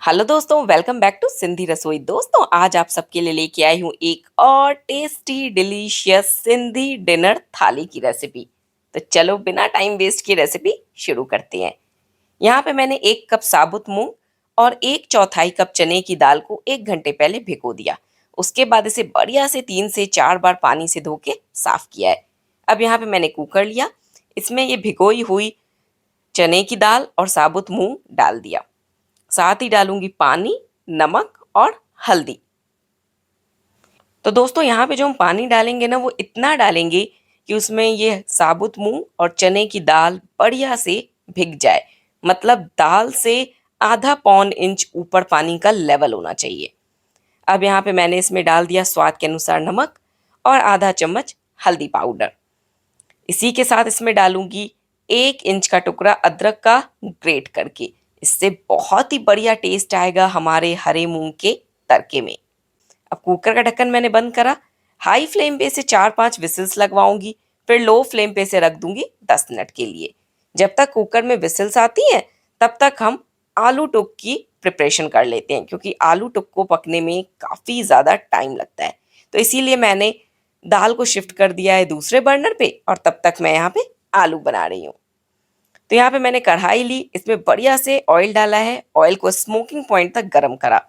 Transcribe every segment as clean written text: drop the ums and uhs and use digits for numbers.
Hello दोस्तों, welcome back to Sindhi रसोई। दोस्तों, आज आप सबके लिए लेके आई हूँ एक और टेस्टी डिलीशियस सिंधी डिनर थाली की रेसिपी। तो चलो बिना टाइम वेस्ट की रेसिपी शुरू करते हैं। यहाँ पे मैंने 1 कप साबुत मूंग और 1/4 कप चने की दाल को 1 घंटे पहले भिगो दिया। उसके बाद इसे बढ़िया से 3 से 4 बार पानी से धो के साफ किया है। अब यहाँ पे मैंने कुकर लिया, इसमें ये भिगोई हुई चने की दाल और साबुत मूंग डाल दिया। साथ ही डालूंगी पानी, नमक और हल्दी। तो दोस्तों, यहाँ पे जो हम पानी डालेंगे ना, वो इतना डालेंगे कि उसमें ये साबुत मूंग और चने की दाल बढ़िया से भिग जाए। मतलब दाल से आधा पौन इंच ऊपर पानी का लेवल होना चाहिए। अब यहाँ पे मैंने इसमें डाल दिया स्वाद के अनुसार नमक और आधा चम्मच हल्दी पाउडर। इसी के साथ इसमें डालूंगी 1 इंच का टुकड़ा अदरक का ग्रेट करके। इससे बहुत ही बढ़िया टेस्ट आएगा हमारे हरे मूंग के तड़के में। अब कुकर का ढक्कन मैंने बंद करा। हाई फ्लेम पे इसे 4-5 विसिल्स लगवाऊंगी, फिर लो फ्लेम पे इसे रख दूंगी 10 मिनट के लिए। जब तक कुकर में विसिल्स आती हैं, तब तक हम आलू टुक की प्रिपरेशन कर लेते हैं, क्योंकि आलू टुक को पकने में काफ़ी ज़्यादा टाइम लगता है। तो इसीलिए मैंने दाल को शिफ्ट कर दिया है दूसरे बर्नर पे, और तब तक मैं यहाँ पे आलू बना रही हूँ। तो यहाँ पे मैंने कढ़ाई ली, इसमें बढ़िया से ऑयल डाला है, ऑयल को स्मोकिंग पॉइंट तक गर्म करा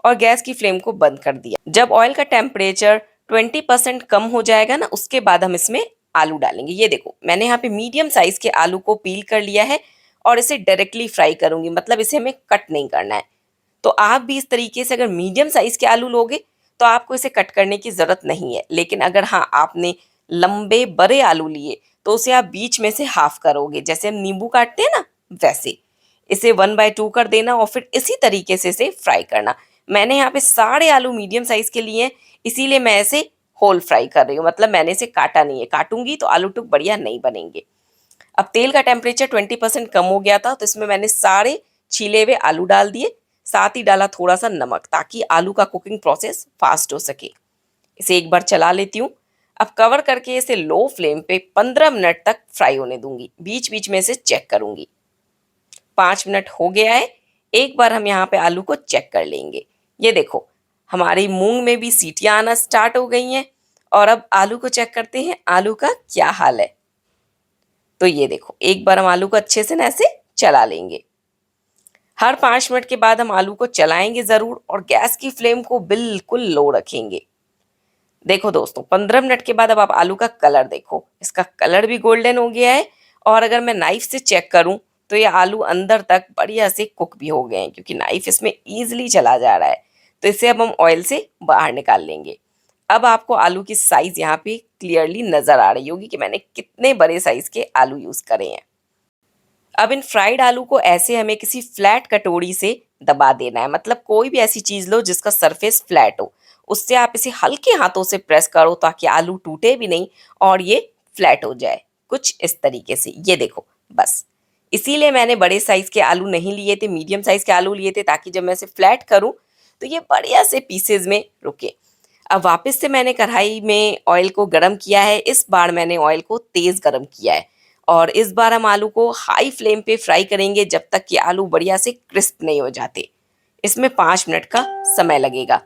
और गैस की फ्लेम को बंद कर दिया। जब ऑयल का टेम्परेचर 20% कम हो जाएगा ना, उसके बाद हम इसमें आलू डालेंगे। ये देखो, मैंने यहाँ पे मीडियम साइज के आलू को पील कर लिया है और इसे डायरेक्टली फ्राई करूंगी, मतलब इसे हमें कट नहीं करना है। तो आप भी इस तरीके से अगर मीडियम साइज के आलू लोगे तो आपको इसे कट करने की ज़रूरत नहीं है। लेकिन अगर हाँ, आपने लंबे बड़े आलू लिए तो उसे आप बीच में से हाफ करोगे, जैसे हम नींबू काटते हैं ना, वैसे इसे 1/2 कर देना और फिर इसी तरीके से इसे फ्राई करना। मैंने यहाँ पे सारे आलू मीडियम साइज के लिए हैं, इसीलिए मैं इसे होल फ्राई कर रही हूँ। मतलब मैंने इसे काटा नहीं है, काटूंगी तो आलू टुक बढ़िया नहीं बनेंगे। अब तेल का टेम्परेचर 20% कम हो गया था, तो इसमें मैंने सारे छीले हुए आलू डाल दिए। साथ ही डाला थोड़ा सा नमक, ताकि आलू का कुकिंग प्रोसेस फास्ट हो सके। इसे एक बार चला लेती हूँ। अब कवर करके इसे लो फ्लेम पे 15 मिनट तक फ्राई होने दूंगी। बीच बीच में इसे चेक करूंगी। 5 मिनट हो गया है। एक बार हम यहाँ पे आलू को चेक कर लेंगे। ये देखो, हमारी मूंग में भी सीटियां आना स्टार्ट हो गई हैं। और अब आलू को चेक करते हैं, आलू का क्या हाल है। तो ये देखो, एक बार हम आलू को अच्छे से ना ऐसे चला लेंगे। हर 5 मिनट के बाद हम आलू को चलाएंगे ज़रूर, और गैस की फ्लेम को बिल्कुल लो रखेंगे। देखो दोस्तों, 15 मिनट के बाद अब आप आलू का कलर देखो, इसका कलर भी गोल्डन हो गया है। और अगर मैं नाइफ से चेक करूं तो ये आलू अंदर तक बढ़िया से कुक भी हो गए हैं, क्योंकि नाइफ इसमें ईजिली चला जा रहा है। तो इसे अब हम ऑयल से बाहर निकाल लेंगे। अब आपको आलू की साइज़ यहाँ पे क्लियरली नज़र आ रही होगी कि मैंने कितने बड़े साइज़ के आलू यूज़ करे हैं। अब इन फ्राइड आलू को ऐसे हमें किसी फ्लैट कटोरी से दबा देना है। मतलब कोई भी ऐसी चीज़ लो जिसका सरफेस फ्लैट हो, उससे आप इसे हल्के हाथों से प्रेस करो, ताकि आलू टूटे भी नहीं और ये फ्लैट हो जाए। कुछ इस तरीके से, ये देखो, बस। इसीलिए मैंने बड़े साइज़ के आलू नहीं लिए थे, मीडियम साइज़ के आलू लिए थे, ताकि जब मैं इसे फ्लैट करूँ तो ये बढ़िया से पीसेज में रुके। अब वापस से मैंने कढ़ाई में ऑयल को गरम किया है। इस बार मैंने ऑयल को तेज़ गरम किया है, और इस बार हम आलू को हाई फ्लेम पे फ्राई करेंगे जब तक कि आलू बढ़िया से क्रिस्प नहीं हो जाते। इसमें 5 मिनट का समय लगेगा।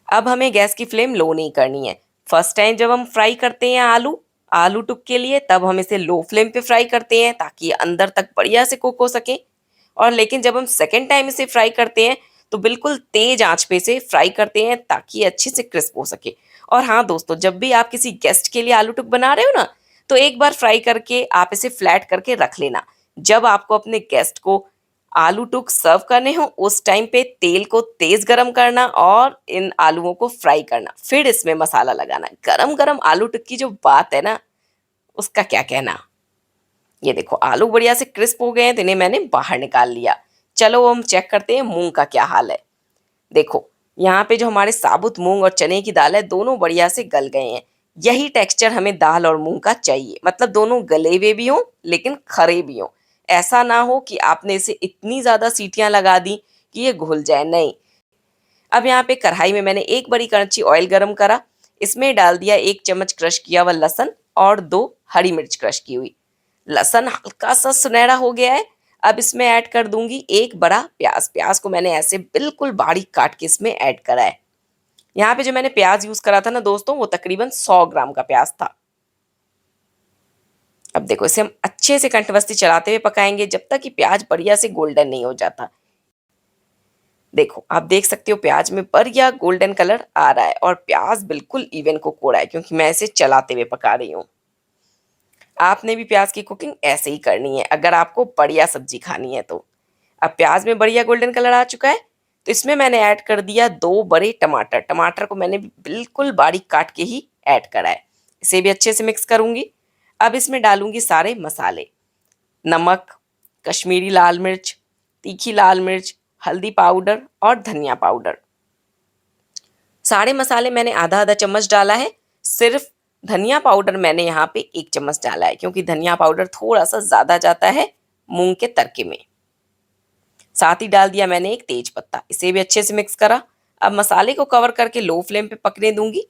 अब हमें गैस की फ्लेम लो नहीं करनी है। फर्स्ट टाइम जब हम फ्राई करते हैं आलू आलू टुक के लिए, तब हम इसे लो फ्लेम पे फ्राई करते हैं, ताकि ये अंदर तक बढ़िया से कुक हो सके। और लेकिन जब हम सेकेंड टाइम इसे फ्राई करते हैं तो बिल्कुल तेज आंच पे इसे फ्राई करते हैं, ताकि ये अच्छे से क्रिस्प हो सके। और हाँ दोस्तों, जब भी आप किसी गेस्ट के लिए आलू टुक बना रहे हो ना, तो एक बार फ्राई करके आप इसे फ्लैट करके रख लेना। जब आपको अपने गेस्ट को आलू टुक सर्व करने हो, उस टाइम पे तेल को तेज गरम करना और इन आलूओं को फ्राई करना, फिर इसमें मसाला लगाना। गरम गरम आलू टुक की जो बात है ना, उसका क्या कहना। ये देखो, आलू बढ़िया से क्रिस्प हो गए हैं, तो इन्हें मैंने बाहर निकाल लिया। चलो हम चेक करते हैं मूंग का क्या हाल है। देखो, यहाँ पे जो हमारे साबुत मूंग और चने की दाल है, दोनों बढ़िया से गल गए हैं। यही टेक्सचर हमें दाल और मूंग का चाहिए। मतलब दोनों गले हुए भी हों लेकिन खरे भी हों। ऐसा ना हो कि आपने इसे इतनी ज़्यादा सीटियां लगा दी कि ये घुल जाए, नहीं। अब यहाँ पे कढ़ाई में मैंने एक बड़ी कड़छी ऑयल गरम करा। इसमें डाल दिया 1 चम्मच क्रश किया हुआ लहसुन और 2 हरी मिर्च क्रश की हुई। लहसुन हल्का सा सुनहरा हो गया है। अब इसमें ऐड कर दूंगी एक बड़ा प्याज। प्याज को मैंने ऐसे बिल्कुल बारीक काट के इसमें ऐड करा है। यहाँ पे जो मैंने प्याज यूज करा था ना दोस्तों, वो तकरीबन 100 ग्राम का प्याज था। अब देखो इसे हम अच्छे से कंठवस्ती चलाते हुए पकाएंगे जब तक कि प्याज बढ़िया से गोल्डन नहीं हो जाता। देखो आप देख सकते हो प्याज में बढ़िया गोल्डन कलर आ रहा है और प्याज बिल्कुल इवन कुक हो रहा है, क्योंकि मैं इसे चलाते हुए पका रही हूँ। आपने भी प्याज की कुकिंग ऐसे ही करनी है अगर आपको बढ़िया सब्जी खानी है तो। अब प्याज में बढ़िया गोल्डन कलर आ चुका है, तो इसमें मैंने ऐड कर दिया 2 बड़े टमाटर। टमाटर को मैंने बिल्कुल बारीक काट के ही ऐड करा है। इसे भी अच्छे से मिक्स करूंगी। अब इसमें डालूंगी सारे मसाले, नमक, कश्मीरी लाल मिर्च, तीखी लाल मिर्च, हल्दी पाउडर और धनिया पाउडर। सारे मसाले मैंने आधा आधा चम्मच डाला है। सिर्फ धनिया पाउडर मैंने यहाँ पे 1 चम्मच डाला है, क्योंकि धनिया पाउडर थोड़ा सा ज्यादा जाता है मूंग के तड़के में। साथ ही डाल दिया मैंने एक तेज पत्ता। इसे भी अच्छे से मिक्स करा। अब मसाले को कवर करके लो फ्लेम पे पकने दूंगी।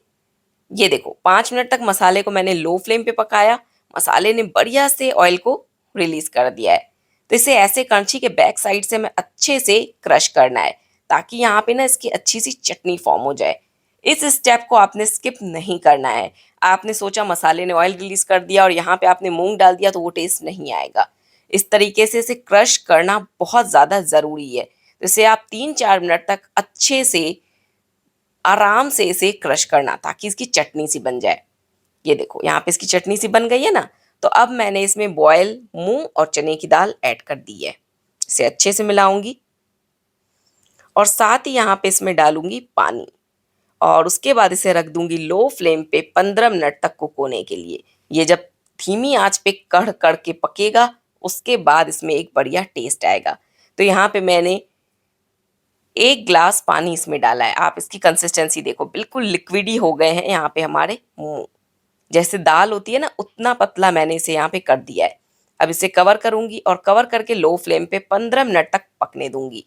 ये देखो 5 मिनट तक मसाले को मैंने लो फ्लेम पे पकाया। मसाले ने बढ़िया से ऑयल को रिलीज कर दिया है। तो इसे ऐसे करछी के बैक साइड से हमें अच्छे से क्रश करना है, ताकि यहाँ पे ना इसकी अच्छी सी चटनी फॉर्म हो जाए। इस स्टेप को आपने स्किप नहीं करना है। आपने सोचा मसाले ने ऑयल रिलीज कर दिया और यहाँ पे आपने मूंग डाल दिया तो वो टेस्ट नहीं आएगा। इस तरीके से इसे क्रश करना बहुत ज़्यादा ज़रूरी है। तो इसे आप 3-4 मिनट तक अच्छे से आराम से इसे क्रश करना, ताकि इसकी चटनी सी बन जाए। ये देखो यहाँ पे इसकी चटनी सी बन गई है ना। तो अब मैंने इसमें बॉयल मूंग और चने की दाल ऐड कर दी है। इसे अच्छे से मिलाऊंगी और साथ ही यहाँ पे इसमें डालूंगी पानी और उसके बाद इसे रख दूंगी लो फ्लेम पे 15 मिनट तक कुक होने के लिए। ये जब धीमी आंच पे कढ़ कढ़ के पकेगा, उसके बाद इसमें एक बढ़िया टेस्ट आएगा। तो यहाँ पे मैंने 1 ग्लास पानी इसमें डाला है। आप इसकी कंसिस्टेंसी देखो, बिल्कुल लिक्विडी हो गए हैं यहाँ पे हमारे मूंग। जैसे दाल होती है ना, उतना पतला मैंने इसे यहाँ पे कर दिया है। अब इसे कवर करूंगी और कवर करके लो फ्लेम पे 15 मिनट तक पकने दूंगी।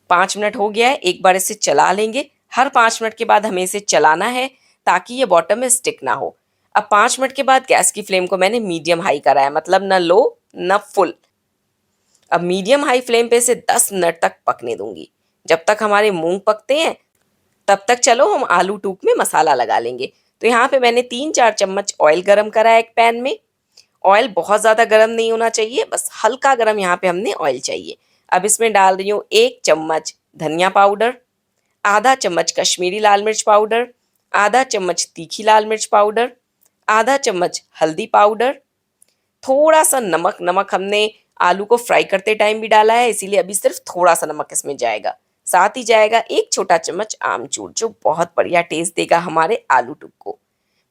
5 मिनट हो गया है, एक बार इसे चला लेंगे। हर 5 मिनट के बाद हमें इसे चलाना है, ताकि ये बॉटम में स्टिक ना हो। अब 5 मिनट के बाद गैस की फ्लेम को मैंने मीडियम हाई करा है, मतलब न लो न फुल। अब मीडियम हाई फ्लेम पे इसे 10 मिनट तक पकने दूंगी। जब तक हमारे मूंग पकते हैं तब तक चलो हम आलू टूक में मसाला लगा लेंगे। तो यहाँ पे मैंने 3-4 चम्मच ऑयल गरम करा है एक पैन में। ऑयल बहुत ज़्यादा गरम नहीं होना चाहिए, बस हल्का गरम यहाँ पे हमने ऑयल चाहिए। अब इसमें डाल रही हूँ 1 चम्मच धनिया पाउडर, आधा चम्मच कश्मीरी लाल मिर्च पाउडर, आधा चम्मच तीखी लाल मिर्च पाउडर, आधा चम्मच हल्दी पाउडर, थोड़ा सा नमक। नमक हमने आलू को फ्राई करते टाइम भी डाला है, इसीलिए अभी सिर्फ थोड़ा सा नमक इसमें जाएगा। साथ ही जाएगा 1 छोटा चम्मच आमचूर, जो बहुत बढ़िया टेस्ट देगा हमारे आलू टुक को।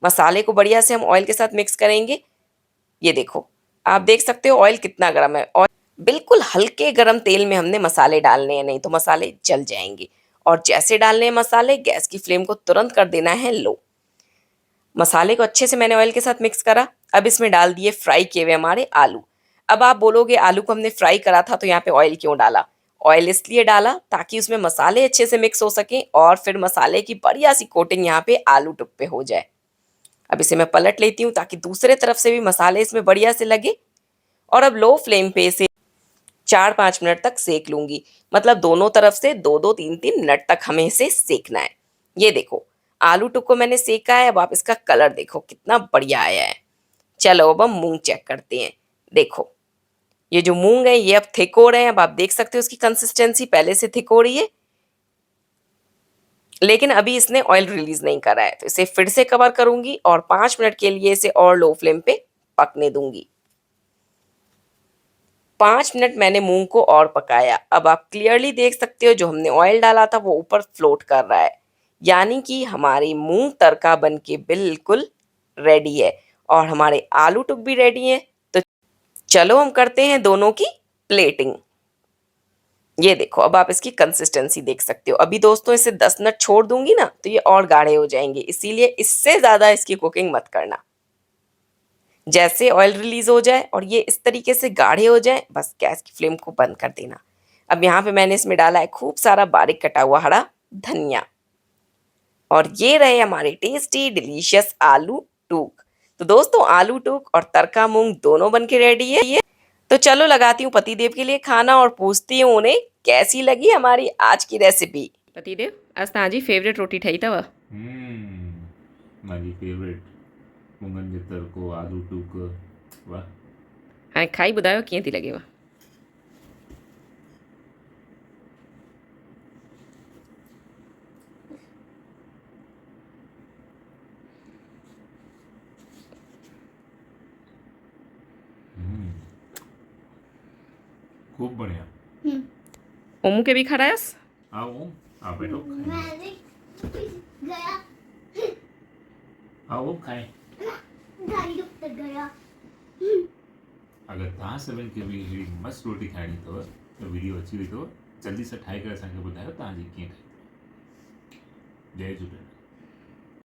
मसाले को बढ़िया से हम ऑयल के साथ मिक्स करेंगे। ये देखो आप देख सकते हो ऑयल कितना गर्म है। और बिल्कुल हल्के गरम तेल में हमने मसाले डालने हैं, नहीं तो मसाले जल जाएंगे। और जैसे डालने हैं मसाले, गैस की फ्लेम को तुरंत कर देना है लो। मसाले को अच्छे से मैंने ऑयल के साथ मिक्स करा। अब इसमें डाल दिए फ्राई किए हुए हमारे आलू। अब आप बोलोगे आलू को हमने फ्राई करा था तो यहाँ पे ऑयल क्यों डाला? ऑयल इसलिए डाला ताकि उसमें मसाले अच्छे से मिक्स हो सके और फिर मसाले की बढ़िया सी कोटिंग यहाँ पे आलू टुक पे हो जाए। अब इसे मैं पलट लेती हूँ ताकि दूसरे तरफ से भी मसाले इसमें बढ़िया से लगे। और अब लो फ्लेम पे इसे 4-5 मिनट तक सेक लूंगी, मतलब दोनों तरफ से 2-2 3-3 मिनट तक हमें इसे सेकना है। ये देखो आलू टुक को मैंने सेका है। अब आप इसका कलर देखो कितना बढ़िया आया है। चलो अब हम मूंग चेक करते हैं। देखो ये जो मूंग है ये अब थिक हो रहे हैं। अब आप देख सकते हो उसकी कंसिस्टेंसी पहले से थिक हो रही है, लेकिन अभी इसने ऑयल रिलीज नहीं करा है। तो इसे फिर से कवर करूंगी और 5 मिनट के लिए इसे और लो फ्लेम पे पकने दूंगी। 5 मिनट मैंने मूंग को और पकाया। अब आप क्लियरली देख सकते हो जो हमने ऑयल डाला था वो ऊपर फ्लोट कर रहा है, यानी कि हमारी मूंग तड़का बन के बिल्कुल रेडी है और हमारे आलू टुक भी रेडी है। तो चलो हम करते हैं दोनों की प्लेटिंग। ये देखो अब आप इसकी कंसिस्टेंसी देख सकते हो। अभी दोस्तों इसे 10 मिनट छोड़ दूंगी ना तो ये और गाढ़े हो जाएंगे, इसीलिए इससे ज़्यादा इसकी कुकिंग मत करना। जैसे ऑयल रिलीज हो जाए और ये इस तरीके से गाढ़े हो जाए, बस गैस की फ्लेम को बंद कर देना। अब यहाँ पे मैंने इसमें डाला है खूब सारा बारीक कटा हुआ हरा धनिया। और ये रहे हमारे टेस्टी डिलीशियस आलू टूक। तो दोस्तों आलू टूक और तड़का मूंग दोनों बन के रेडी है। तो चलो लगाती हूँ पतिदेव के लिए खाना और पूछती हूँ उन्हें कैसी लगी हमारी आज की रेसिपी। पतिदेव, आज तव्हांजी फेवरेट रोटी ठही अथव? मांजी फेवरेट मुङनि जो तड़को आलू टूक वाह। हाणे खाई ॿुधायो कीअं थी लॻेव? खूब बढ़िया। ओमू के भी खारायस? आओ आप बैठो खाएं। आओ खाएं। अगर तव्हां सभिनि खे बि अहिड़ी मस्त रोटी खाइणी अथव त वीडियो अची वई अथव, जल्दी सां ठाहे करे असांखे ॿुधायो तव्हांजी कीअं ठही। जय झूलेलाल।